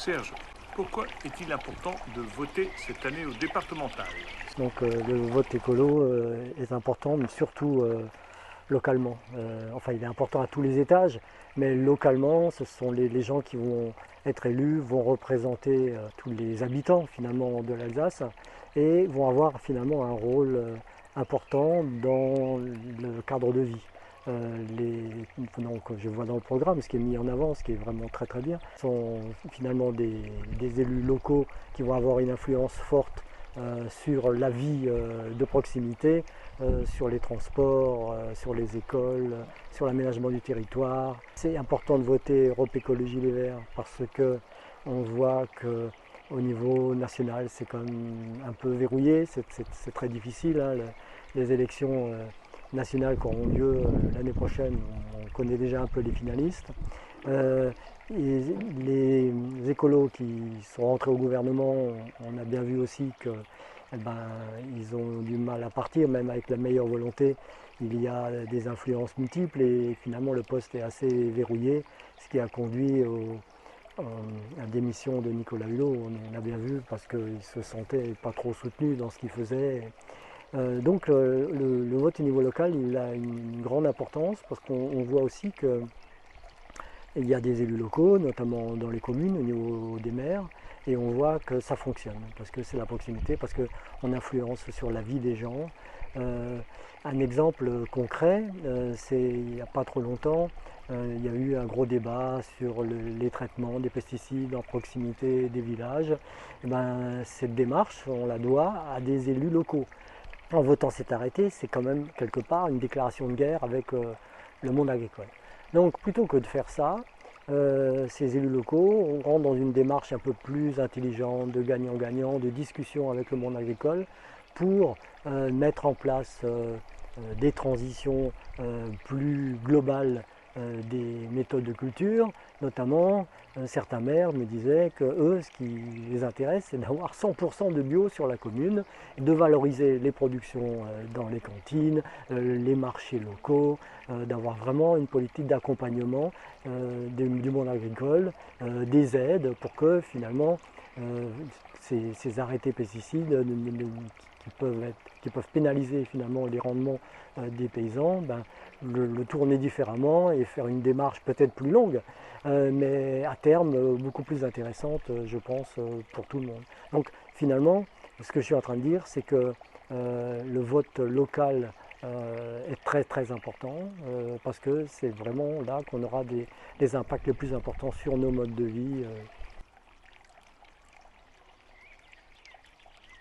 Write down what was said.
Serge, pourquoi est-il important de voter cette année au départemental? Donc le vote écolo est important, mais surtout localement. Enfin, il est important à tous les étages, mais localement, ce sont les gens qui vont être élus, vont représenter tous les habitants finalement de l'Alsace et vont avoir finalement un rôle important dans le cadre de vie. Donc, je vois dans le programme ce qui est mis en avant, ce qui est vraiment très très bien, sont finalement des élus locaux qui vont avoir une influence forte sur la vie de proximité, sur les transports, sur les écoles, sur l'aménagement du territoire. C'est important de voter Europe Écologie Les Verts parce que on voit que au niveau national, c'est quand même un peu verrouillé, c'est très difficile, hein, les élections nationales qui auront lieu l'année prochaine, on connaît déjà un peu les finalistes. Et les écolos qui sont rentrés au gouvernement, on a bien vu aussi que eh ben, ils ont du mal à partir, même avec la meilleure volonté. Il y a des influences multiples et finalement le poste est assez verrouillé, ce qui a conduit à la démission de Nicolas Hulot. On a bien vu parce qu'il se sentait pas trop soutenu dans ce qu'il faisait. Donc le vote au niveau local, il a une grande importance parce qu'on voit aussi que il y a des élus locaux, notamment dans les communes, au niveau des maires, et on voit que ça fonctionne, parce que c'est la proximité, parce qu'on influence sur la vie des gens. Euh, un exemple concret, c'est il n'y a pas trop longtemps, il y a eu un gros débat sur les traitements des pesticides en proximité des villages. Et ben, cette démarche, on la doit à des élus locaux. En votant cet arrêté, c'est quand même quelque part une déclaration de guerre avec le monde agricole. Donc plutôt que de faire ça, ces élus locaux rentrent dans une démarche un peu plus intelligente, de gagnant-gagnant, de discussion avec le monde agricole pour mettre en place des transitions plus globales des méthodes de culture. Notamment, certains maires me disaient que eux, ce qui les intéresse, c'est d'avoir 100% de bio sur la commune, de valoriser les productions dans les cantines, les marchés locaux, d'avoir vraiment une politique d'accompagnement du monde agricole, des aides pour que finalement ces arrêtés pesticides qui peuvent pénaliser finalement les rendements des paysans, ben, le tourner différemment et faire une démarche peut-être plus longue, mais à terme beaucoup plus intéressante, je pense, pour tout le monde. Donc finalement, ce que je suis en train de dire, c'est que le vote local est très très important parce que c'est vraiment là qu'on aura des impacts les plus importants sur nos modes de vie